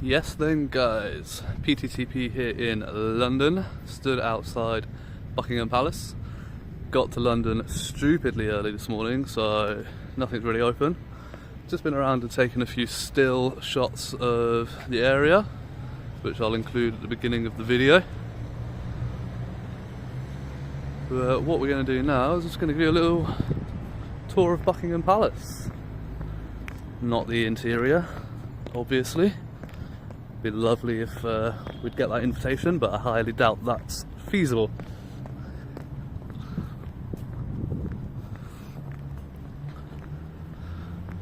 Yes then guys, PTTP here in London, stood outside Buckingham Palace, got to London stupidly early this morning so nothing's really open. Just been around and taken a few still shots of the area, which I'll include at the beginning of the video. But what we're going to do now is just going to give you a little tour of Buckingham Palace. Not the interior, obviously. Be lovely if we'd get that invitation, but I highly doubt that's feasible.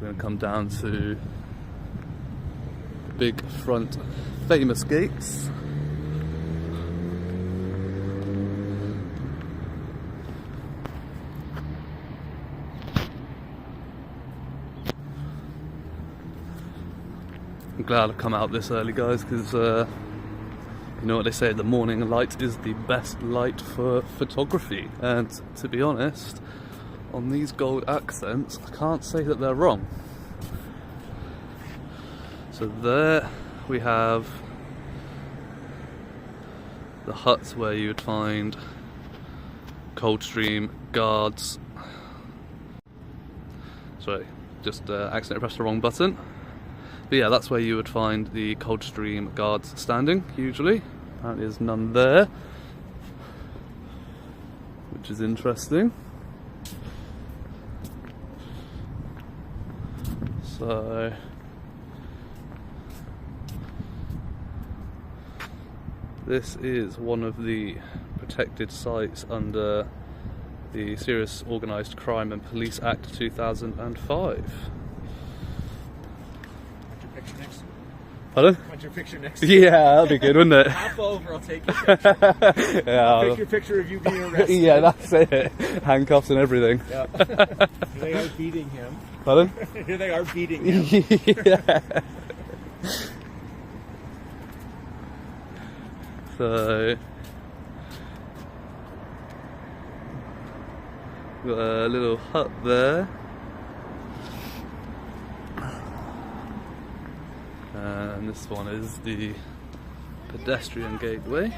We're going to come down to the big front famous gates. I'm glad I've come out this early, guys, because you know what they say, the morning light is the best light for photography, and to be honest, on these gold accents I can't say that they're wrong. So there we have the huts where you would find Coldstream guards. Sorry, just accidentally pressed the wrong button. But yeah, that's where you would find the Coldstream guards standing, usually. Apparently there's none there, which is interesting. So this is one of the protected sites under the Serious Organised Crime and Police Act 2005. Pardon? Want your picture next? Yeah, that'd be good, wouldn't it? Hop over, I'll take your picture. Yeah, I'll take your picture of you being arrested. Yeah, that's it. Handcuffs and everything. Yeah. Here they are beating him. Pardon? Here they are beating him. Yeah. So, got a little hut there. And this one is the Pedestrian Gateway.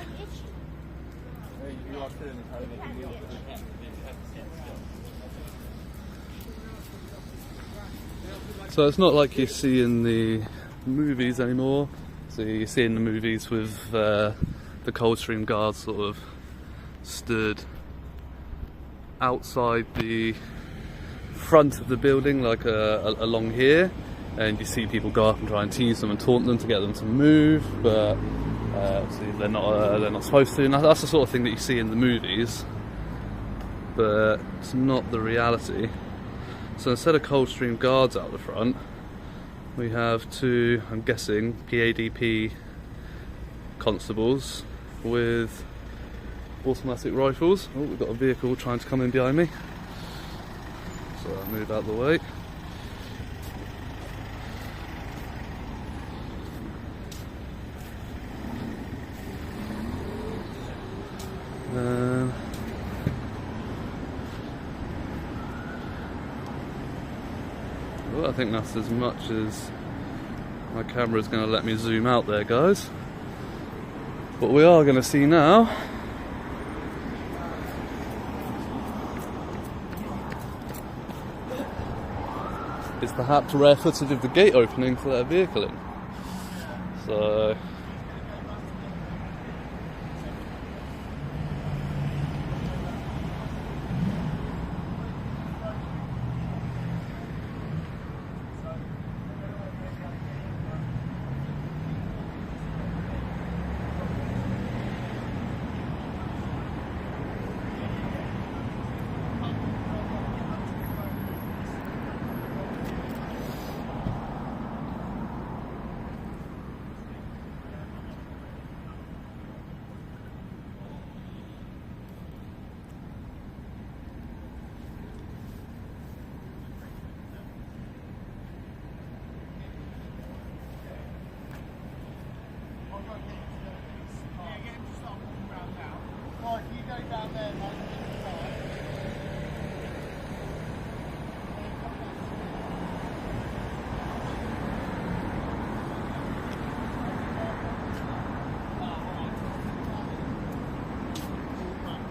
So it's not like you see in the movies anymore. So you see in the movies with the Coldstream guards sort of stood outside the front of the building, like along here. And you see people go up and try and tease them and taunt them to get them to move, but obviously they're not supposed to. And that's the sort of thing that you see in the movies, but it's not the reality. So instead of Coldstream guards out the front, we have two, I'm guessing, PADP constables with automatic rifles. Oh, we've got a vehicle trying to come in behind me, so I'll move out of the way. Well, I think that's as much as my camera is going to let me zoom out there, guys. What we are going to see now is perhaps rare footage of the gate opening to let a vehicle in. So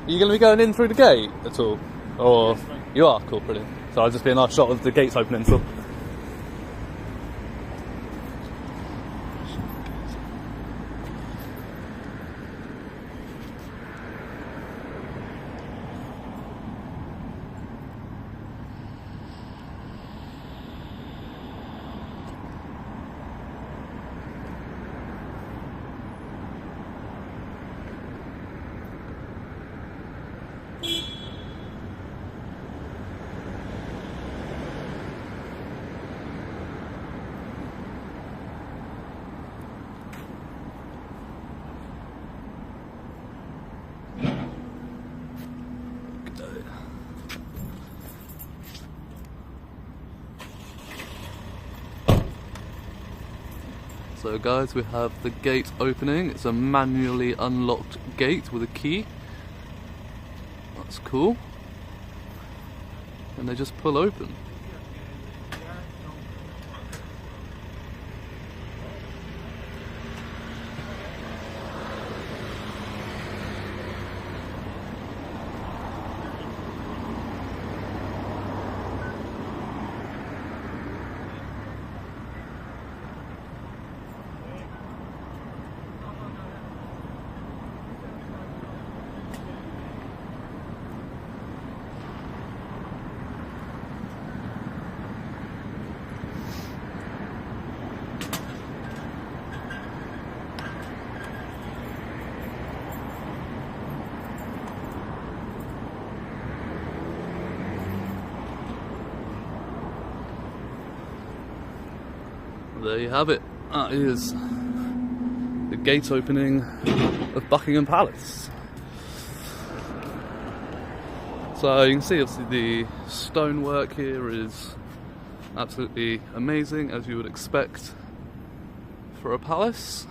Are you going to be going in through the gate at all? Or you are? Cool, brilliant. So I'll just be a nice shot of the gates opening. So. So guys, we have the gate opening. It's a manually unlocked gate with a key. That's cool. And they just pull open. There you have it. That is the gate opening of Buckingham Palace. So you can see obviously the stonework here is absolutely amazing, as you would expect for a palace.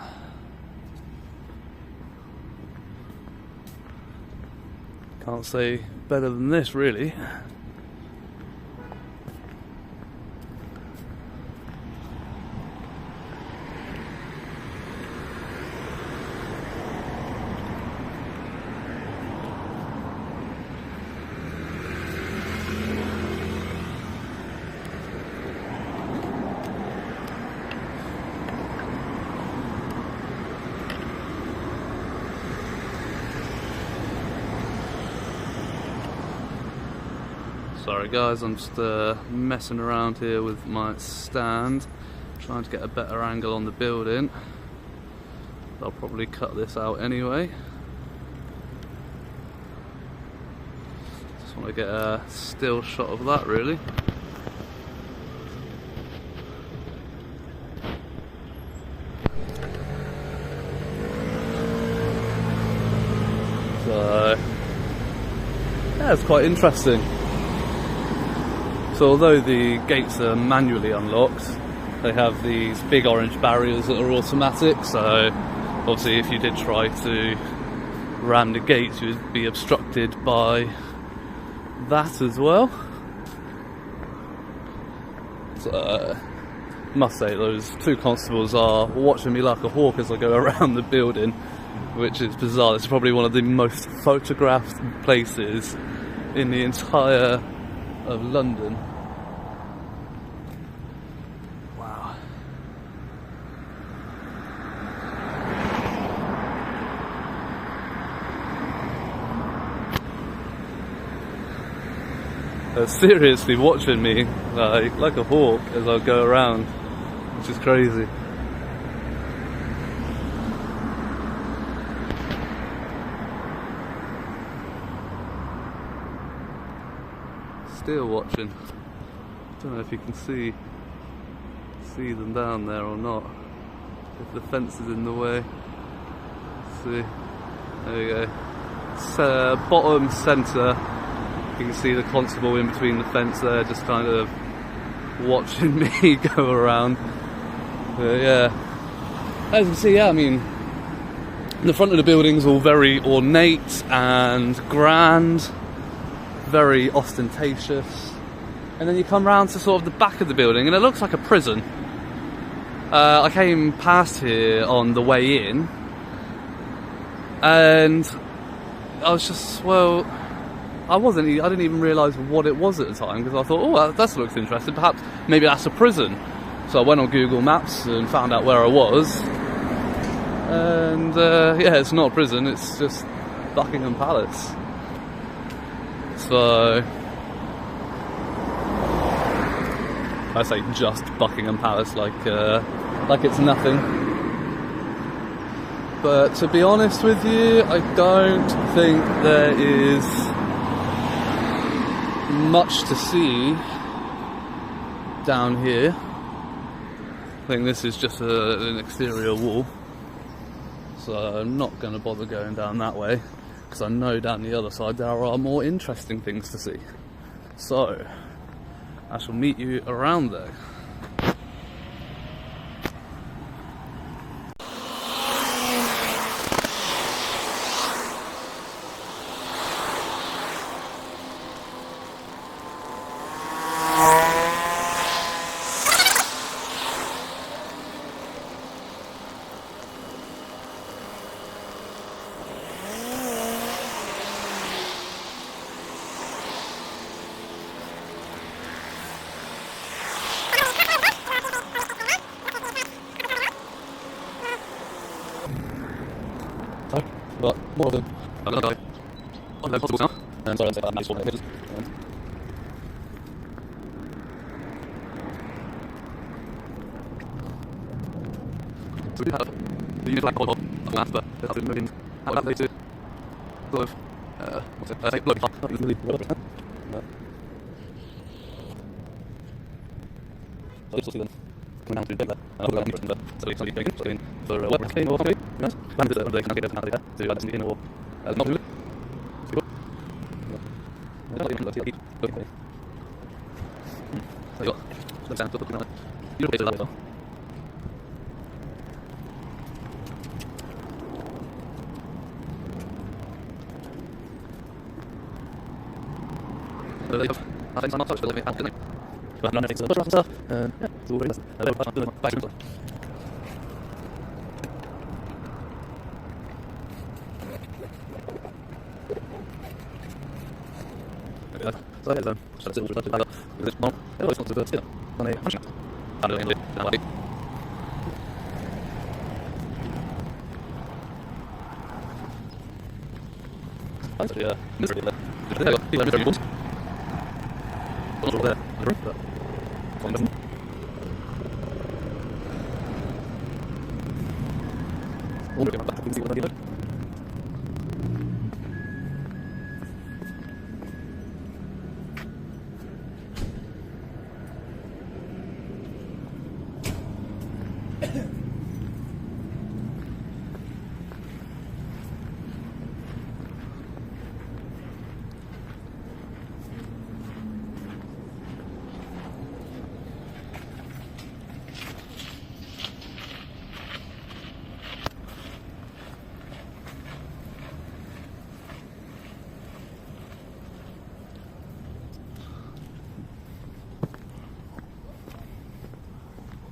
Can't say better than this, really. Sorry guys, I'm just messing around here with my stand, trying to get a better angle on the building. I'll probably cut this out anyway. Just want to get a still shot of that, really. So yeah, it's quite interesting. So although the gates are manually unlocked, they have these big orange barriers that are automatic, so obviously if you did try to ram the gates, you would be obstructed by that as well. So I must say those two constables are watching me like a hawk as I go around the building, which is bizarre. It's probably one of the most photographed places in the entire of London. Wow. They're seriously watching me like a hawk as I go around, which is crazy. Still watching. Don't know if you can see them down there or not. If the fence is in the way. Let's see. There we go. It's, bottom centre. You can see the constable in between the fence there, just kind of watching me go around. But yeah, as you can see, yeah, I mean, the front of the building's all very ornate and grand. Very ostentatious, and then you come round to sort of the back of the building and it looks like a prison. I came past here on the way in, and I was just, well, I didn't even realise what it was at the time, because I thought, oh, that looks interesting, perhaps, maybe that's a prison. So I went on Google Maps and found out where I was, and yeah, it's not a prison, it's just Buckingham Palace. So I say just Buckingham Palace, like it's nothing. But to be honest with you, I don't think there is much to see down here. I think this is just an exterior wall, so I'm not going to bother going down that way, because I know down the other side there are more interesting things to see. So I shall meet you around there. But more of them are going to die on low possibles now. And so I'm saying that nice one images. So we do have the unit black pod of land, but it has been moving out of that to sort of, what's it, say, bloody top. Not really rubber. So this will see them coming down to bed there. And I'll go down and so we can go in for work or campaign or hobby. Land is one of the can get out of there to add something in or not do it. So you got some sound looking at it. You don't that well. So they have things I'm not touched, but let me add it. But none of things are and stuff. Yeah, it's all very nice. I don't know back to it. So I had just all the back up with this one. It always wants to sit on a hunching. I don't know that way. That's actually a misery there. I got people in misery balls. I'm not sure where the room, but one doesn't. I wonder if I'm back up and see what they're doing.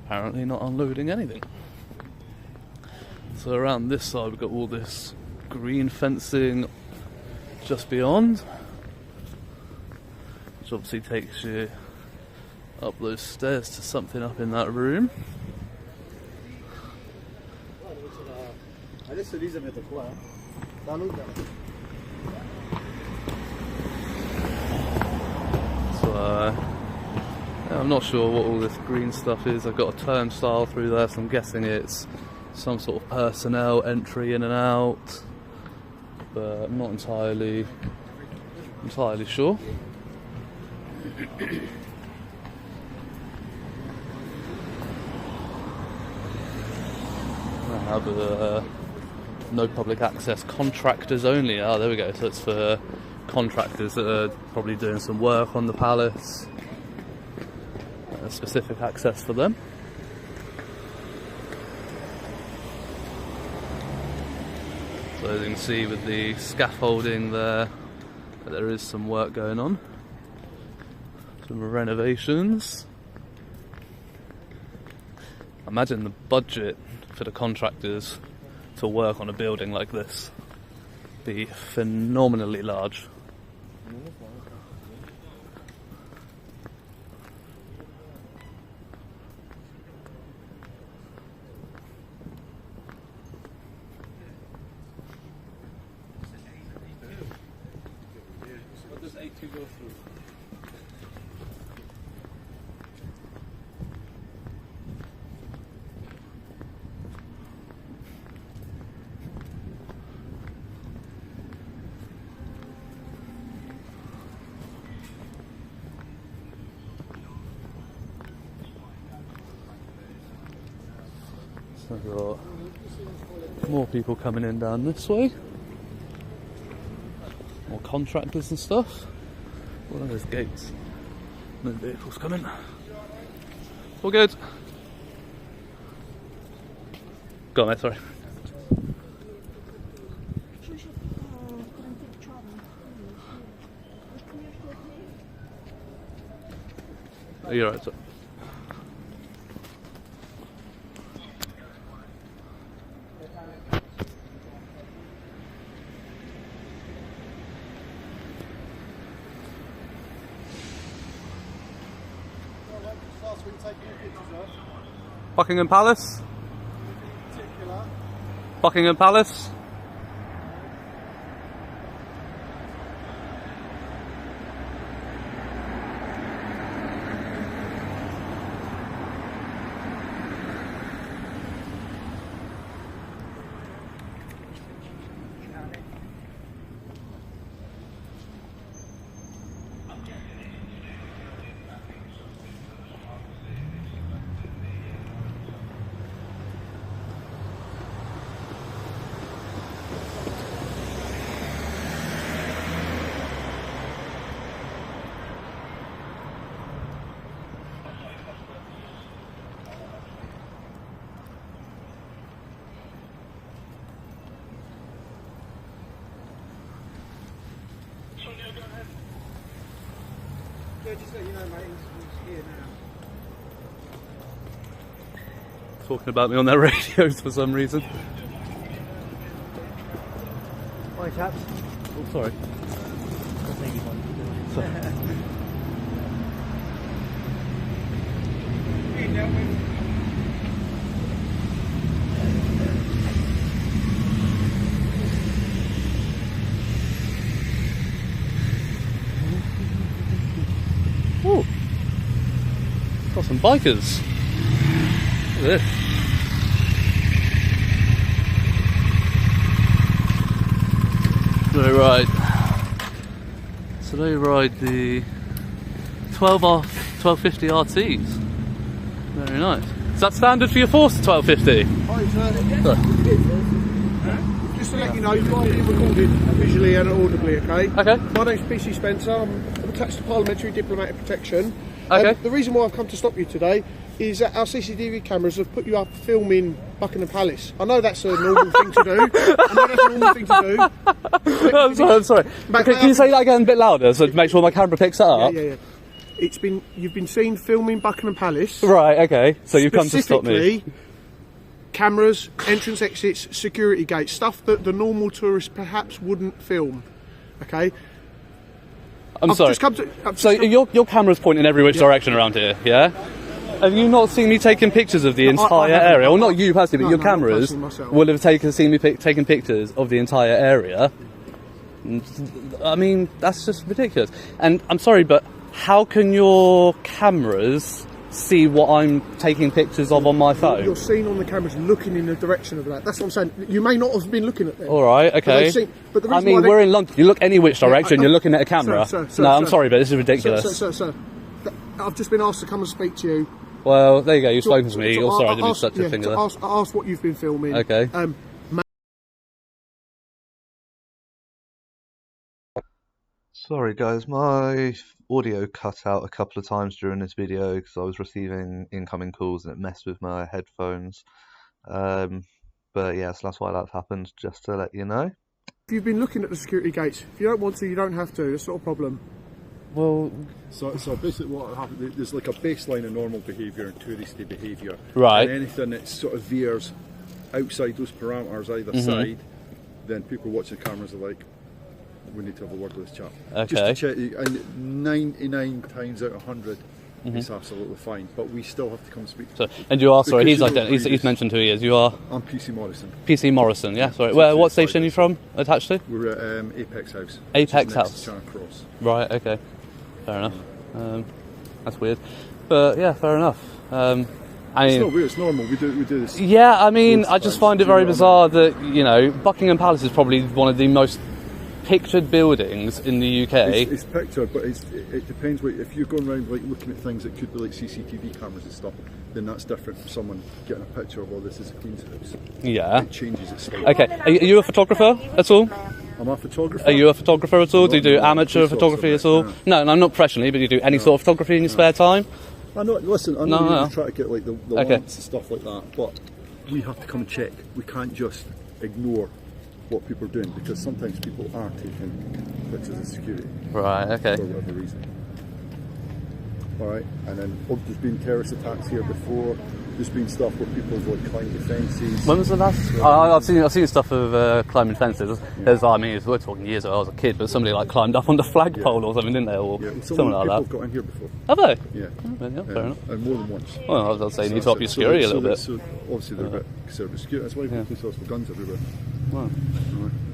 Apparently not unloading anything. So around this side we've got all this green fencing just beyond, which obviously takes you up those stairs to something up in that room. So I'm not sure what all this green stuff is. I've got a turnstile through there, so I'm guessing it's some sort of personnel entry in and out, but I'm not entirely sure. I have no public access, contractors only. Oh, there we go. So it's for contractors that are probably doing some work on the palace. Specific access for them. So as you can see with the scaffolding there is some work going on. Some renovations. Imagine the budget for the contractors to work on a building like this. be phenomenally large. What does A2 go through? So I've got more people coming in down this way. More contractors and stuff. What are those gates? No vehicles coming. All good. Go on, mate, sorry. Are you alright, sir? Buckingham Palace? Buckingham Palace? Yeah, just let you know, mate, he's here now. Talking about me on their radios for some reason. Hi, chaps. Oh, sorry. Oh, got some bikers. Look at this. So they ride the 1250 RTs. Very nice. Is that standard for your Force 1250? Hi, sir. Just to let you know, you've got to be recorded visually and audibly, okay? Okay. My name's PC Spencer. I'm attached to Parliamentary Diplomatic Protection. Okay. The reason why I've come to stop you today is that our CCTV cameras have put you up filming Buckingham Palace. I know that's a normal thing to do. I know that's a normal thing to do. I'm sorry. Can you say that again a bit louder so to make sure my camera picks it up? Yeah. You've been seen filming Buckingham Palace. Right, okay. So you've come to stop me. Specifically, cameras, entrance exits, security gates, stuff that the normal tourist perhaps wouldn't film. Okay? I'm sorry. So your camera's pointing every which direction around here, yeah? Have you not seen me taking pictures of the entire area? Well, not you personally, but your cameras will have seen me taking pictures of the entire area. I mean, that's just ridiculous. And I'm sorry, but how can your cameras see what I'm taking pictures of on my phone? You're seen on the cameras looking in the direction of that. That's what I'm saying. You may not have been looking at them. All right, okay. But I mean, we're in London. You look any which direction, you're looking at a camera. Sir, I'm sorry, but this is ridiculous. Sir, I've just been asked to come and speak to you. Well, there you go. You've spoken to me. Sorry, I didn't mean such a thing there. Ask what you've been filming. Okay. Sorry guys, my audio cut out a couple of times during this video because I was receiving incoming calls and it messed with my headphones. But yeah, so that's why that's happened, just to let you know. If you've been looking at the security gates, if you don't want to, you don't have to. That's not a problem. Well, so basically what happened, there's like a baseline of normal behaviour and touristy behaviour. Right. And anything that sort of veers outside those parameters either side, then people watching the cameras are like, we need to have a word with this chap. Okay. Just to check, and 99 times out of 100, it's absolutely fine. But we still have to come speak to So, and you are, sorry, Because he's mentioned who he is. You are I'm PC Morrison. PC Morrison, yeah, sorry. What station are you from, attached to? We're at Apex House. Apex which is next House. to Charing Cross. Right, okay. Fair enough. That's weird. But, yeah, fair enough. I It's mean, not weird, it's normal. We do this. yeah, I mean, Loads I of just times, find it do you very know what I bizarre that, you know, Buckingham Palace is probably one of the most pictured buildings in the UK. It's pictured, but it depends. If you're going around like looking at things that could be like CCTV cameras and stuff, then that's different from someone getting a picture of, oh, this is a Queen's house. Yeah. It changes it slightly. Okay, are you a photographer at all? I'm a photographer. Are you a photographer at all? Do you do No, amateur police photography officer, at all? no. No, not professionally, but you do any sort of photography in your spare time? I know. Listen, I No, know no. you try to get like the Okay. lamps and stuff like that, but we have to come and check. We can't just ignore what people are doing, because sometimes people are taking pictures of security Right, okay. for whatever reason. Alright, and then there's been terrorist attacks here before. There's been stuff where people have like climbed the fences. When was the last? I've seen stuff of climbing fences. There's, I mean, we're talking years ago. I was a kid, but somebody like climbed up on the flagpole or something, didn't they? Or Yeah, well, something like people that. have got in here before. Have they? Yeah. Yeah, fair enough. And more than once. Well, I'd say you need to up your security a little bit. So obviously they're a bit conservative security. That's why Yeah. police officers have guns everywhere.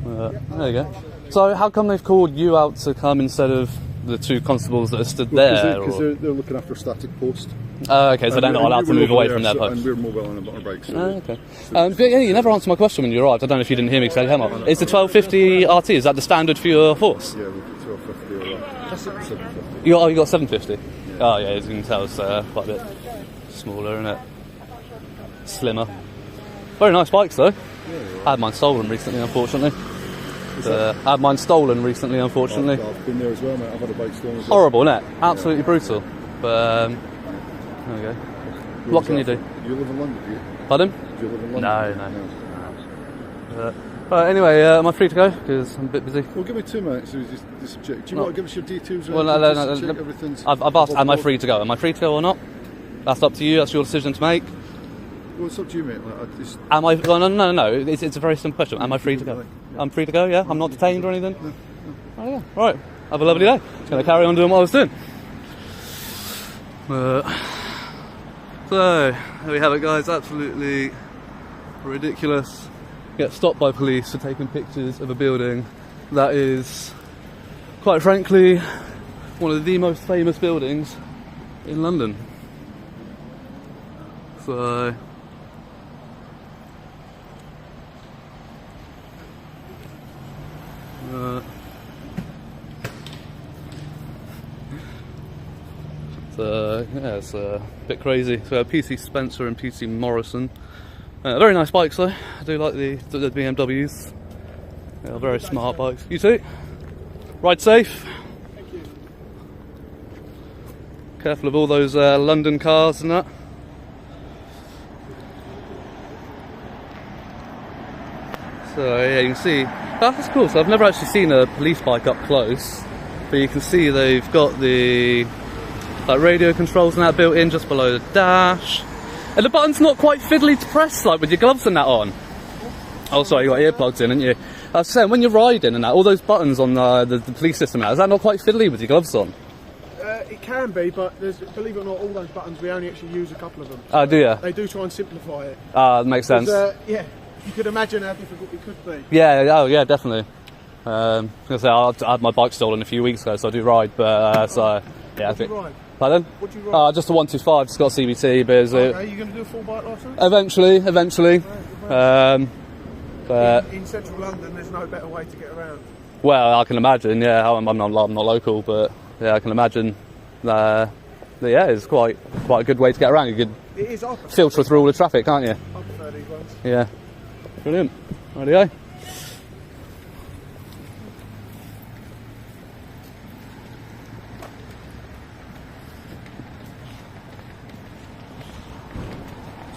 There you go. So how come they've called you out to come instead of the two constables that are stood there? Because or- they're looking after a static post. Okay, so they're not allowed to move away from their post. And post. we're mobile on a motorbike. So Okay. But yeah, you never answered my question when you arrived. I don't know if you didn't hear me because I came up. Is the 1250 RT, is that the standard for your horse? yeah, we've got 1250 or 750. You got 750? Oh yeah, as you can tell, it's quite a bit smaller, isn't it? Slimmer. Very nice bikes though. I had mine stolen recently, unfortunately. I had mine stolen recently, unfortunately. I've been there as well, mate. I've had a bike stolen as well. Horrible, isn't it? Absolutely brutal. But there we go. What can you do? Do you live in London, do you? Pardon? Do you live in London? No. Right, anyway, am I free to go? Because I'm a bit busy. Well, give me 2 minutes. So just check. Do you No. want to give us your details? or Well, anything, no, just to no, check everything's I've asked, am I above free to go? Am I free to go or not? That's up to you. That's your decision to make. board? Well, it's up to you, mate. Like, I just, Am I? Well, no. It's a very simple question. Am I free to go? I'm free to go. Yeah. I'm not detained or anything. Oh yeah. Right. Have a lovely day. Just gonna carry on doing what I was doing. So there we have it, guys. Absolutely ridiculous. Get stopped by police for taking pictures of a building that is, quite frankly, one of the most famous buildings in London. So. Yeah, it's a bit crazy. So PC Spencer and PC Morrison, very nice bikes though. I do like the BMWs. Yeah, very smart bikes. You too. Ride safe. Thank you. Careful of all those London cars and that. So yeah, you can see. That's cool. So I've never actually seen a police bike up close, but you can see they've got the like radio controls and that built in just below the dash, and the button's not quite fiddly to press like with your gloves and that on. Oh, sorry, you got earplugs in, haven't you? I was saying when you're riding and that, all those buttons on the police system now, is that not quite fiddly with your gloves on? It can be, but believe it or not, all those buttons, we only actually use a couple of them. Oh, do you? They do try and simplify it. That makes sense. Yeah, you could imagine how difficult it could be. Yeah, oh yeah, definitely. I had my bike stolen a few weeks ago, so I do ride, but so yeah, I What do think. you ride? Pardon? What do you ride? Just a 125, just got CBT, but it's, Okay, you going to do a full bike licence? eventually. But In central London, there's no better way to get around. well, I can imagine. Yeah, I'm not local, but yeah, I can imagine. Yeah, it's quite a good way to get around. You could It is. I prefer filter through all the traffic, can't you? these ones. Yeah, brilliant. Rightio.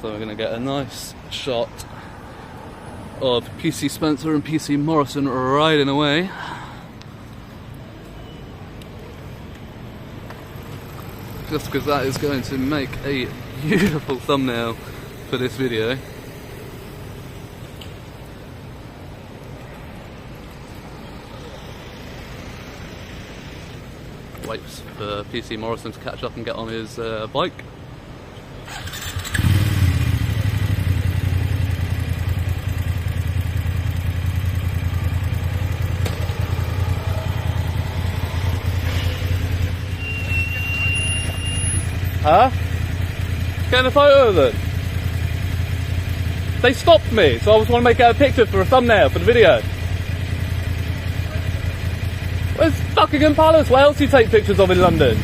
So we're going to get a nice shot of PC Spencer and PC Morrison riding away. Just because that is going to make a beautiful thumbnail for this video. waits for PC Morrison to catch up and get on his bike. Huh? Getting a photo of them. They stopped me, so I just want to make a picture for a thumbnail for the video. Where's Buckingham Palace? What else do you take pictures of in London?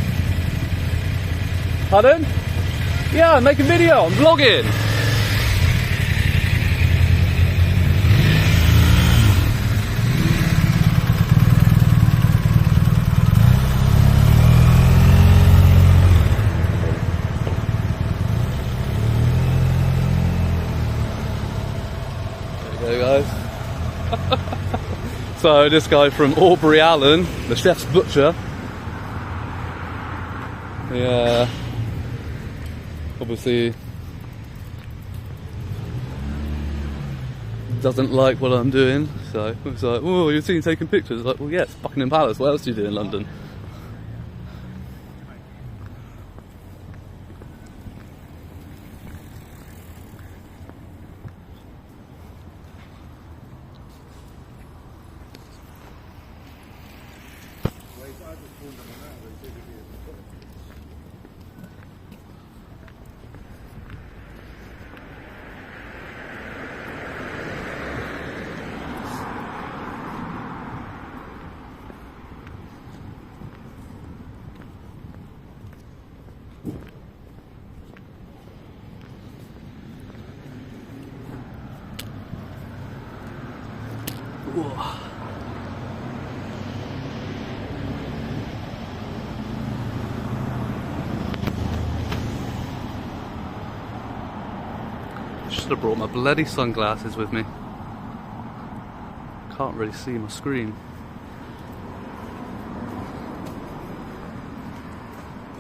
Pardon? Yeah, I'm making video, I'm vlogging. There you go, guys. So this guy from Aubrey Allen, the chef's butcher, yeah, obviously doesn't like what I'm doing, so it's like, oh, you're seen taking pictures. Like, well, yes, Buckingham Palace, what else do you do in London? Should have brought my bloody sunglasses with me. Can't really see my screen.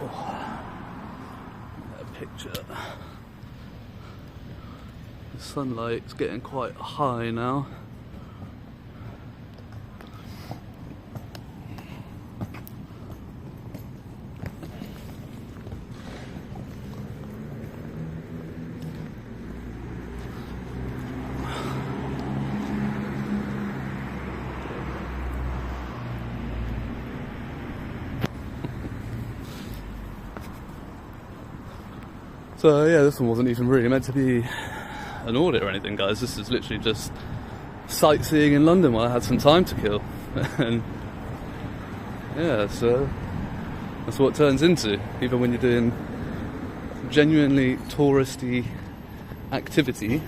Oh, a picture. The sunlight's getting quite high now. So yeah, this one wasn't even really meant to be an audit or anything, guys. This is literally just sightseeing in London while I had some time to kill. And yeah, so that's what it turns into, even when you're doing genuinely touristy activity.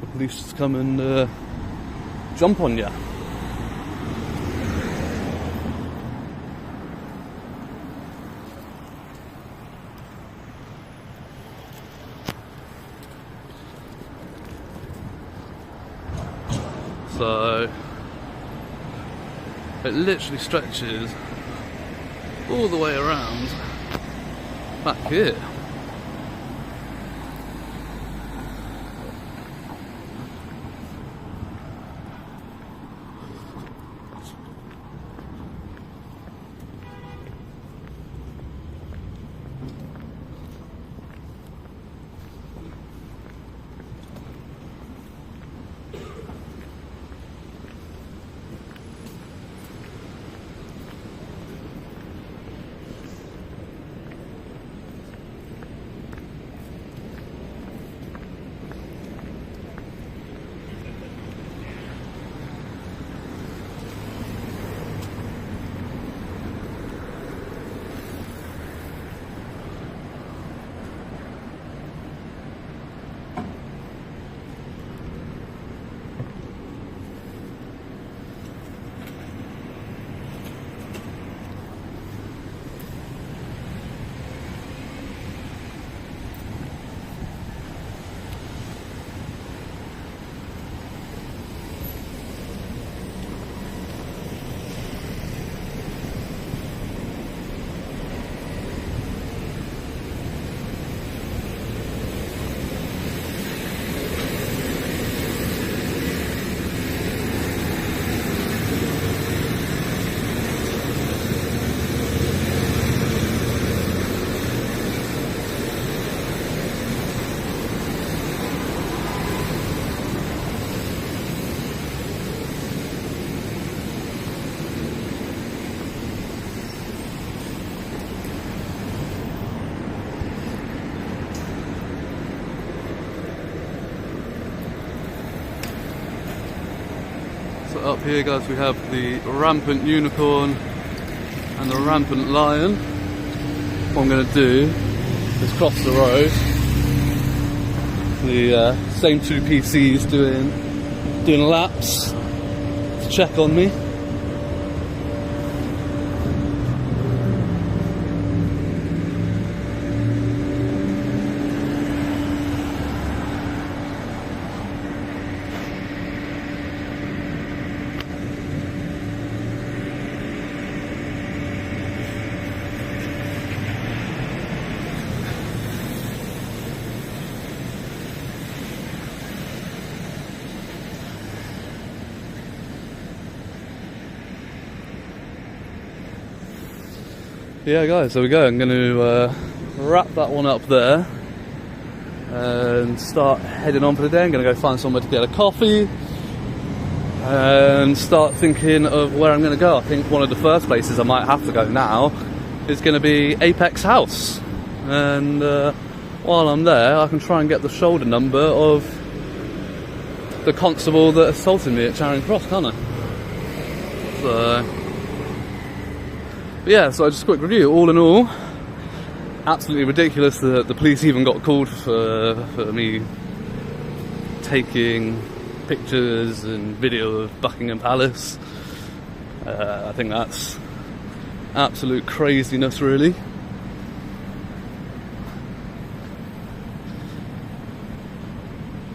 The police just come and jump on you. So it literally stretches all the way around back here. So up here, guys, we have the rampant unicorn and the rampant lion. What I'm going to do is cross the road. The same two PCs doing laps to check on me. Yeah, guys, there we go. I'm going to wrap that one up there and start heading on for the day. I'm going to go find somewhere to get a coffee and start thinking of where I'm going to go. I think one of the first places I might have to go now is going to be Apex House. And while I'm there, I can try and get the shoulder number of the constable that assaulted me at Charing Cross, can't I? So... yeah, so just a quick review. All in all, absolutely ridiculous that the police even got called for me taking pictures and video of Buckingham Palace. I think that's absolute craziness, really.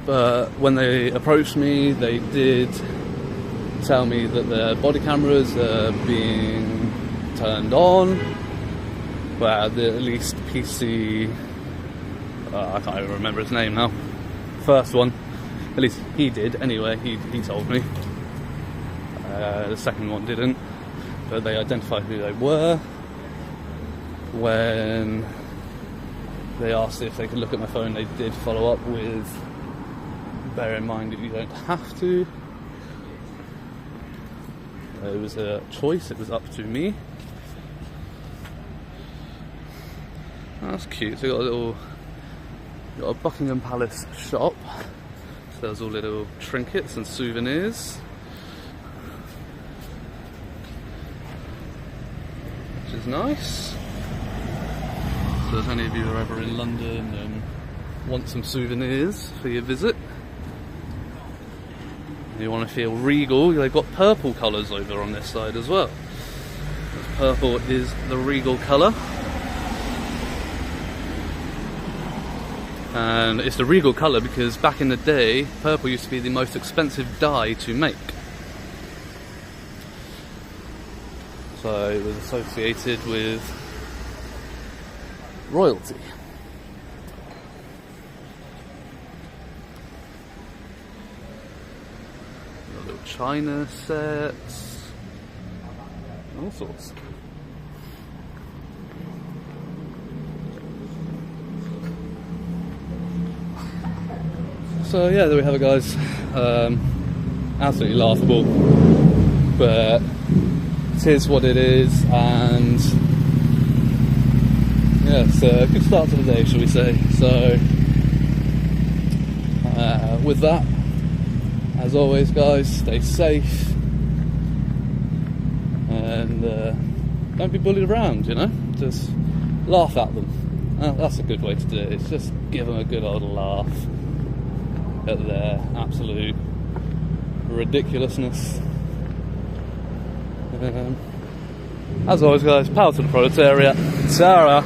But when they approached me, they did tell me that their body cameras are being turned on, where at least PC, I can't even remember his name now, first one, at least he did anyway, he told me. The second one didn't, but they identified who they were. When they asked if they could look at my phone, they did follow up with, bear in mind that you don't have to. It was a choice, it was up to me. That's cute. So we've got a Buckingham Palace shop. So there's all little trinkets and souvenirs, which is nice. So if any of you are ever in London and want some souvenirs for your visit, you want to feel regal, they've got purple colours over on this side as well. Purple is the regal colour. And it's the regal colour because back in the day, purple used to be the most expensive dye to make. So it was associated with royalty. Little china sets, all sorts. So yeah, there we have it, guys. Absolutely laughable, but it is what it is, and yeah, it's a good start to the day, shall we say. So with that, as always, guys, stay safe and don't be bullied around, you know, just laugh at them. That's a good way to do it. It's just give them a good old laugh at their absolute ridiculousness. As always, guys, power to the proletariat. Sarah.